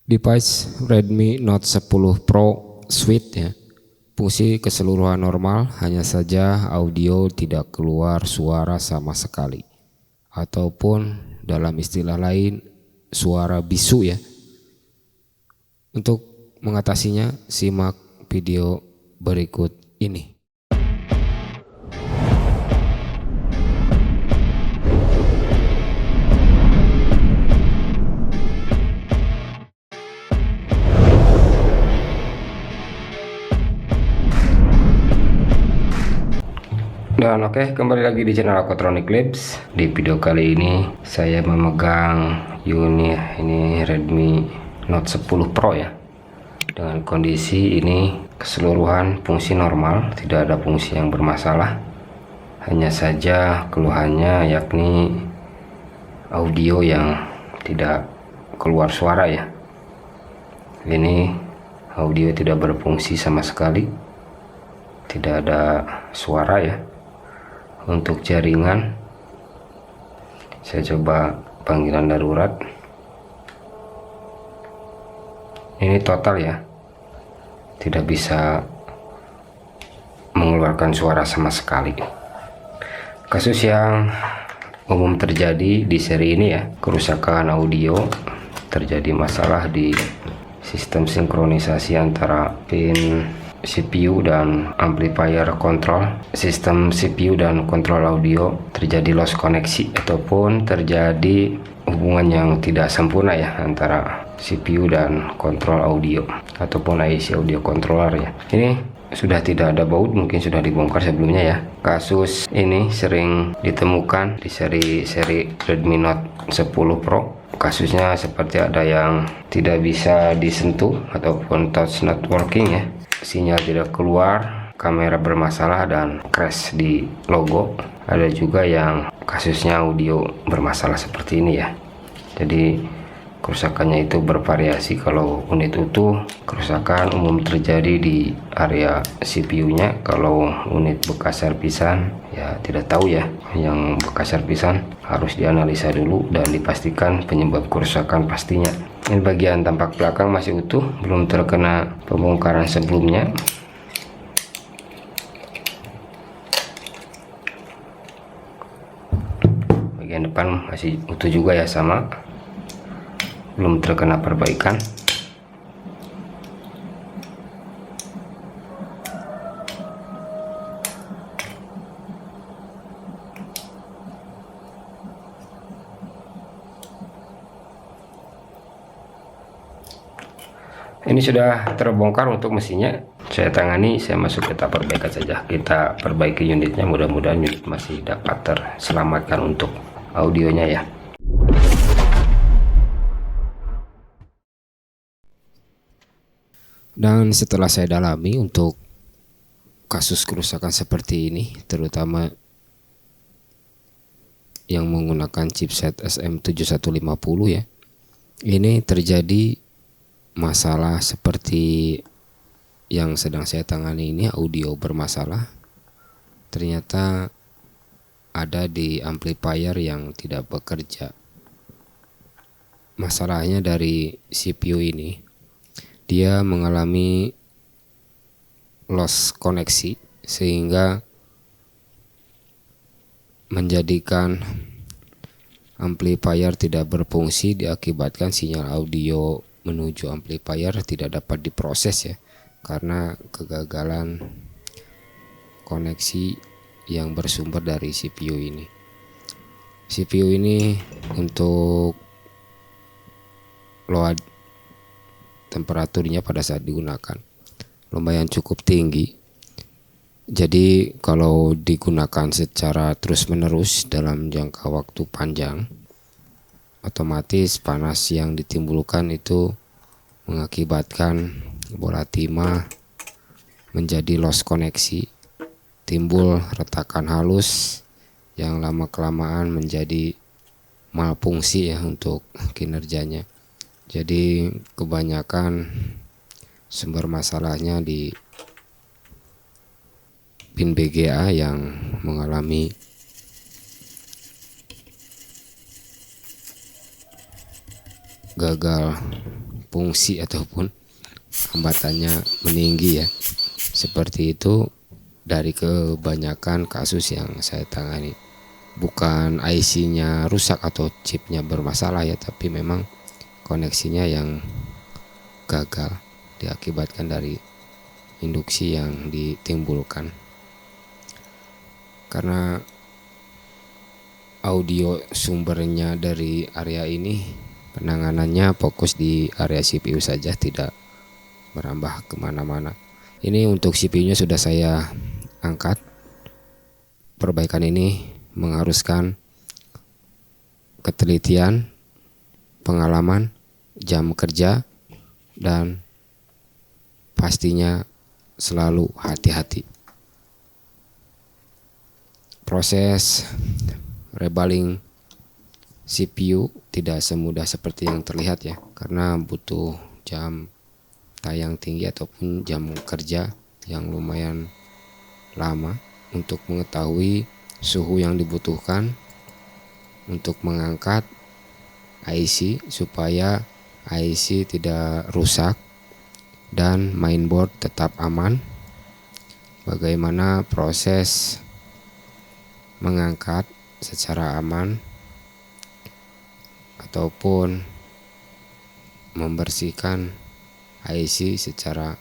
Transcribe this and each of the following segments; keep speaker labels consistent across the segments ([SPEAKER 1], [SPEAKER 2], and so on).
[SPEAKER 1] Device Redmi Note 10 Pro Suite ya. Fungsi keseluruhan normal, hanya saja audio tidak keluar suara sama sekali. Ataupun dalam istilah lain suara bisu ya. Untuk mengatasinya simak video berikut ini. Dan oke, kembali lagi di channel Aquatronic Labs. Di video kali ini saya memegang unit ini Redmi Note 10 Pro ya. Dengan kondisi ini keseluruhan fungsi normal, tidak ada fungsi yang bermasalah. Hanya saja keluhannya yakni audio yang tidak keluar suara ya. Ini audio tidak berfungsi sama sekali. Tidak ada suara ya. Untuk jaringan saya coba panggilan darurat, ini total ya, tidak bisa mengeluarkan suara sama sekali. Kasus yang umum terjadi di seri ini ya, kerusakan audio, terjadi masalah di sistem sinkronisasi antara pin CPU dan amplifier kontrol. Sistem CPU dan kontrol audio terjadi loss koneksi ataupun terjadi hubungan yang tidak sempurna ya antara CPU dan kontrol audio ataupun IC audio controller ya. Ini sudah tidak ada baut, mungkin sudah dibongkar sebelumnya ya. Kasus ini sering ditemukan di seri Redmi Note 10 Pro. Kasusnya seperti ada yang tidak bisa disentuh ataupun touch not working ya, sinyal tidak keluar, kamera bermasalah dan crash di logo. Ada juga yang kasusnya audio bermasalah seperti ini ya. Jadi kerusakannya itu bervariasi. Kalau unit utuh, kerusakan umum terjadi di area CPU-nya. Kalau unit bekas servisan ya tidak tahu ya. Yang bekas servisan harus dianalisa dulu dan dipastikan penyebab kerusakan pastinya. Ini bagian tampak belakang masih utuh, belum terkena pembongkaran sebelumnya. Bagian depan masih utuh juga ya, sama, belum terkena perbaikan. Ini sudah terbongkar untuk mesinnya. Saya tangani, saya masuk ke tahap perbaikan saja. Kita perbaiki unitnya, mudah-mudahan unit masih dapat terselamatkan untuk audionya ya. Dan setelah saya dalami untuk kasus kerusakan seperti ini, terutama yang menggunakan chipset SM7150 ya, ini terjadi masalah seperti yang sedang saya tangani ini, audio bermasalah. Ternyata ada di amplifier yang tidak bekerja. Masalahnya dari CPU ini, dia mengalami loss koneksi sehingga menjadikan amplifier tidak berfungsi, diakibatkan sinyal audio menuju amplifier tidak dapat diproses ya, karena kegagalan koneksi yang bersumber dari CPU ini. CPU ini untuk load temperaturnya pada saat digunakan lumayan cukup tinggi. Jadi kalau digunakan secara terus-menerus dalam jangka waktu panjang, otomatis panas yang ditimbulkan itu mengakibatkan bola timah menjadi loss koneksi, timbul retakan halus yang lama-kelamaan menjadi malfungsi ya untuk kinerjanya. Jadi kebanyakan sumber masalahnya di pin BGA yang mengalami gagal fungsi ataupun hambatannya meninggi ya. Seperti itu dari kebanyakan kasus yang saya tangani. Bukan IC-nya rusak atau chipnya bermasalah ya, tapi memang koneksinya yang gagal diakibatkan dari induksi yang ditimbulkan. Karena audio sumbernya dari area ini, penanganannya fokus di area CPU saja, tidak merambah kemana-mana. Ini untuk CPU-nya sudah saya angkat. Perbaikan ini mengharuskan ketelitian, pengalaman, jam kerja, dan pastinya selalu hati-hati. Proses rebaling CPU tidak semudah seperti yang terlihat ya, karena butuh jam tayang tinggi ataupun jam kerja yang lumayan lama untuk mengetahui suhu yang dibutuhkan untuk mengangkat IC supaya IC tidak rusak dan mainboard tetap aman. Bagaimana proses mengangkat secara aman ataupun membersihkan IC secara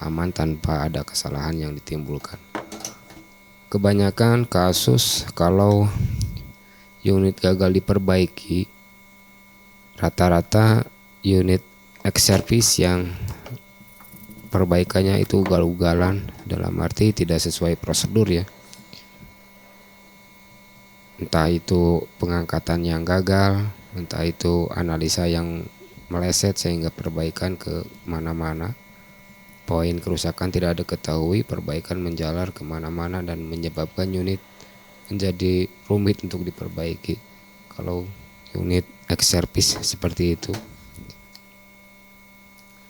[SPEAKER 1] aman tanpa ada kesalahan yang ditimbulkan. Kebanyakan kasus kalau unit gagal diperbaiki, rata-rata unit ex-service yang perbaikannya itu ugal-ugalan, dalam arti tidak sesuai prosedur ya. Entah itu pengangkatan yang gagal, entah itu analisa yang meleset sehingga perbaikan ke mana-mana. Poin kerusakan tidak diketahui, perbaikan menjalar kemana-mana dan menyebabkan unit menjadi rumit untuk diperbaiki. Kalau unit ex-service seperti itu.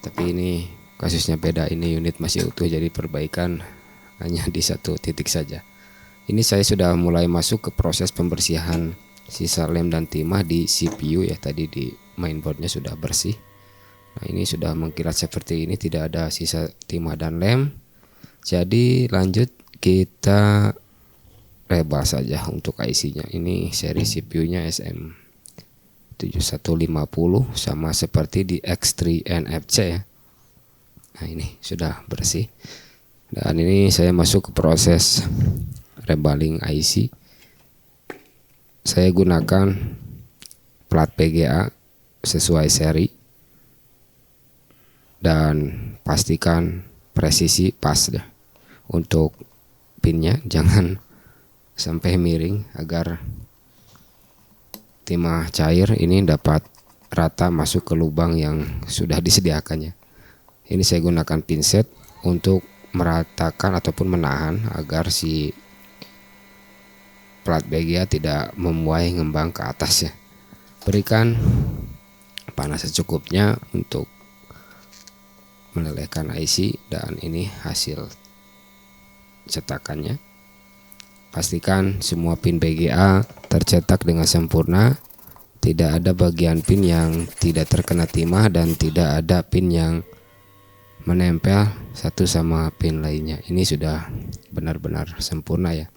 [SPEAKER 1] Tapi ini kasusnya beda, ini unit masih utuh, jadi perbaikan hanya di satu titik saja. Ini saya sudah mulai masuk ke proses pembersihan sisa lem dan timah di CPU ya. Tadi di mainboardnya sudah bersih. Nah ini sudah mengkilat seperti ini, tidak ada sisa timah dan lem. Jadi lanjut kita rebal saja untuk IC-nya. Ini seri CPU-nya SM7150 sama seperti di X3 NFC ya. Nah ini sudah bersih. Dan ini saya masuk ke proses rebaling IC. Saya gunakan plat PGA sesuai seri dan pastikan presisi pas ya. Untuk pinnya jangan sampai miring agar timah cair ini dapat rata masuk ke lubang yang sudah disediakannya. Ini saya gunakan pinset untuk meratakan ataupun menahan agar si plat PGA tidak memuai ngembang ke atas ya. Berikan panas secukupnya untuk melelehkan IC, dan ini hasil cetakannya. Pastikan semua pin PGA tercetak dengan sempurna, tidak ada bagian pin yang tidak terkena timah dan tidak ada pin yang menempel satu sama pin lainnya. Ini sudah benar-benar sempurna ya.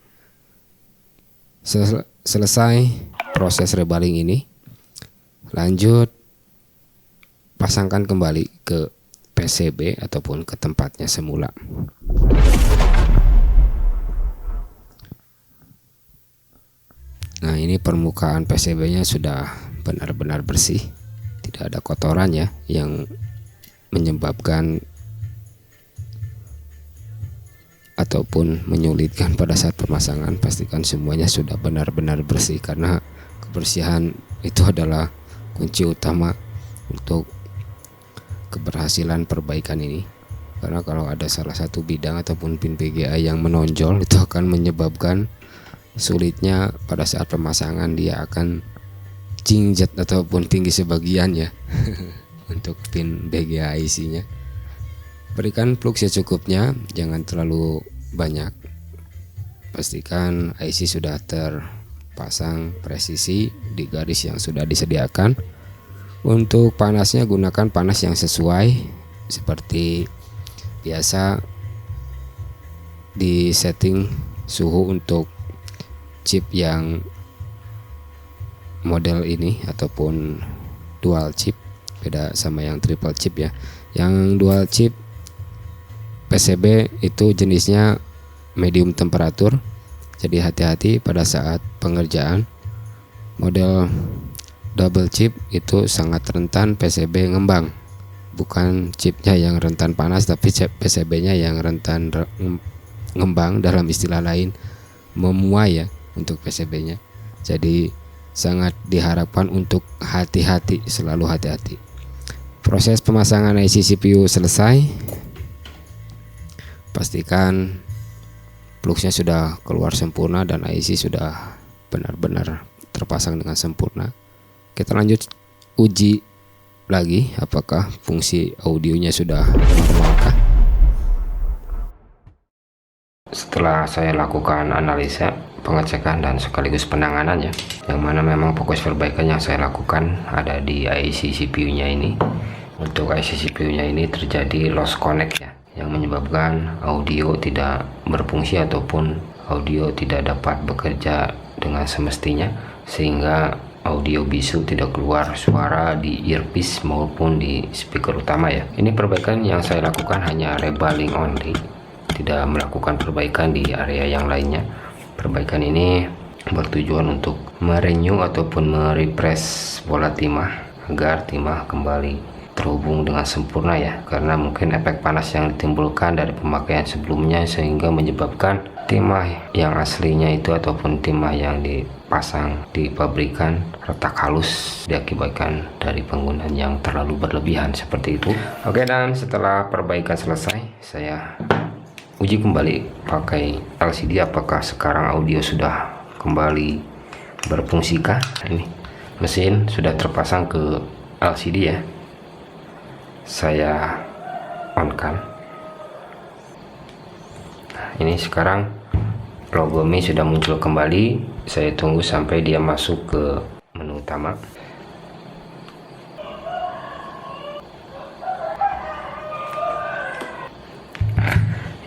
[SPEAKER 1] Selesai proses rebaling ini, lanjut pasangkan kembali ke PCB ataupun ke tempatnya semula. Nah ini permukaan PCB-nya sudah benar-benar bersih, tidak ada kotoran ya yang menyebabkan ataupun menyulitkan pada saat pemasangan. Pastikan semuanya sudah benar-benar bersih, karena kebersihan itu adalah kunci utama untuk keberhasilan perbaikan ini. Karena kalau ada salah satu bidang ataupun pin PGA yang menonjol, itu akan menyebabkan sulitnya pada saat pemasangan, dia akan jingjet ataupun tinggi sebagian ya untuk pin PGA IC-nya. Berikan plug secukupnya, jangan terlalu banyak. Pastikan IC sudah terpasang presisi di garis yang sudah disediakan. Untuk panasnya gunakan panas yang sesuai seperti biasa. Di setting suhu untuk chip yang model ini ataupun dual chip, beda sama yang triple chip ya. Yang dual chip PCB itu jenisnya medium temperatur, jadi hati-hati pada saat pengerjaan. Model double chip itu sangat rentan PCB ngembang, bukan chipnya yang rentan panas, tapi PCB-nya yang rentan ngembang, dalam istilah lain memuai ya untuk PCB-nya. Jadi sangat diharapkan untuk hati-hati, selalu hati-hati. Proses pemasangan IC CPU selesai. Pastikan plugsnya sudah keluar sempurna dan IC sudah benar-benar terpasang dengan sempurna. Kita lanjut uji lagi apakah fungsi audionya sudah normalkah. Setelah saya lakukan analisa, pengecekan dan sekaligus penanganan ya, yang mana memang fokus perbaikan yang saya lakukan ada di IC CPU-nya ini. Untuk IC CPU-nya ini terjadi loss connect ya, yang menyebabkan audio tidak berfungsi ataupun audio tidak dapat bekerja dengan semestinya, sehingga audio bisu tidak keluar suara di earpiece maupun di speaker utama ya. Ini perbaikan yang saya lakukan hanya rebaling only, tidak melakukan perbaikan di area yang lainnya. Perbaikan ini bertujuan untuk merenew ataupun merefresh bola timah agar timah kembali terhubung dengan sempurna ya, karena mungkin efek panas yang ditimbulkan dari pemakaian sebelumnya sehingga menyebabkan timah yang aslinya itu ataupun timah yang dipasang di pabrikan retak halus diakibatkan dari penggunaan yang terlalu berlebihan seperti itu. Oke, dan setelah perbaikan selesai, saya uji kembali pakai LCD apakah sekarang audio sudah kembali berfungsikah. Ini mesin sudah terpasang ke LCD ya, saya on kan. Nah, ini sekarang logo Mi sudah muncul kembali. Saya tunggu sampai dia masuk ke menu utama.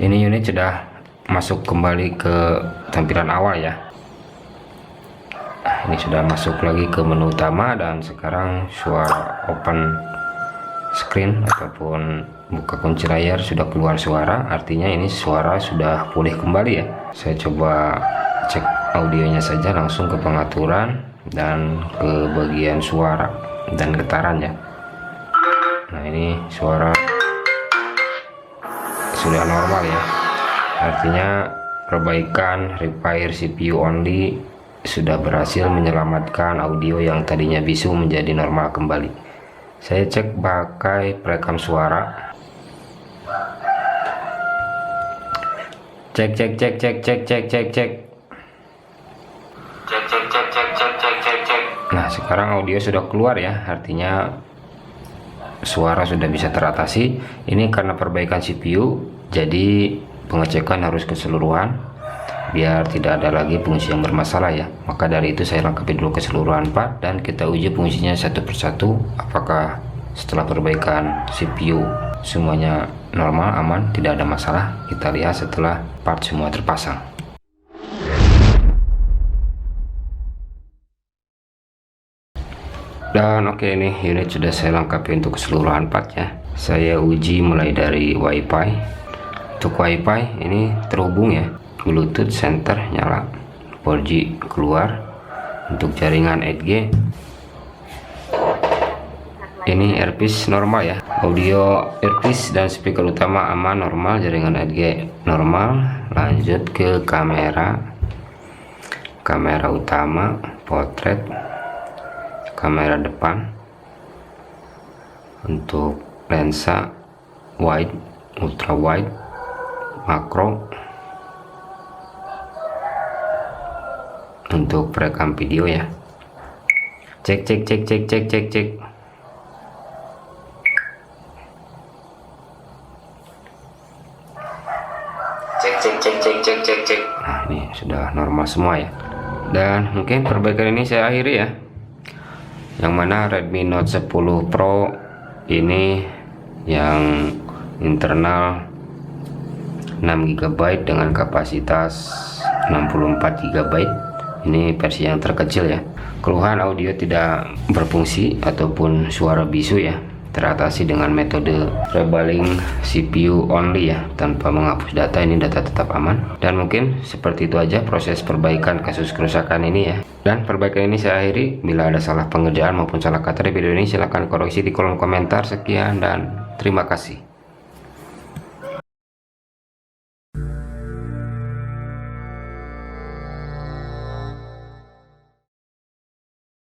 [SPEAKER 1] Ini unit sudah masuk kembali ke tampilan awal ya. Ini sudah masuk lagi ke menu utama dan sekarang suara open screen ataupun buka kunci layar sudah keluar suara, artinya ini suara sudah pulih kembali ya. Saya coba cek audionya saja, langsung ke pengaturan dan ke bagian suara dan getaran ya. Nah, ini suara sudah normal ya, artinya perbaikan repair CPU only sudah berhasil menyelamatkan audio yang tadinya bisu menjadi normal kembali. Saya cek pakai perekam suara, cek. Nah, sekarang audio sudah keluar ya, artinya suara sudah bisa teratasi. Ini karena perbaikan CPU, jadi pengecekan harus keseluruhan biar tidak ada lagi fungsi yang bermasalah ya. Maka dari itu saya lengkapi dulu keseluruhan part dan kita uji fungsinya satu persatu apakah setelah perbaikan CPU semuanya normal, aman, tidak ada masalah. Kita lihat setelah part semua terpasang. Dan oke, ini unit sudah saya lengkapi untuk keseluruhan part ya. Saya uji mulai dari WiFi. Untuk WiFi ini terhubung ya, Bluetooth center nyala, 4G keluar. Untuk jaringan 8G ini earpiece normal ya, audio earpiece dan speaker utama aman, normal, jaringan 8G normal. Lanjut ke kamera utama, potret, kamera depan. Untuk lensa wide, ultra wide, makro. Untuk perekam video ya, cek. Nah, ini sudah normal semua ya. Dan mungkin perbaikan ini saya akhiri ya. yang mana Redmi Note 10 Pro ini yang internal 6 GB dengan kapasitas 64 GB. Ini versi yang terkecil ya. Keluhan audio tidak berfungsi ataupun suara bisu ya teratasi dengan metode rebaling CPU only ya, tanpa menghapus data. Ini data tetap aman. Dan mungkin seperti itu aja proses perbaikan kasus kerusakan ini ya. Dan perbaikan ini saya akhiri. Bila ada salah pengerjaan maupun salah kata di video ini, silahkan koreksi di kolom komentar. Sekian dan terima kasih.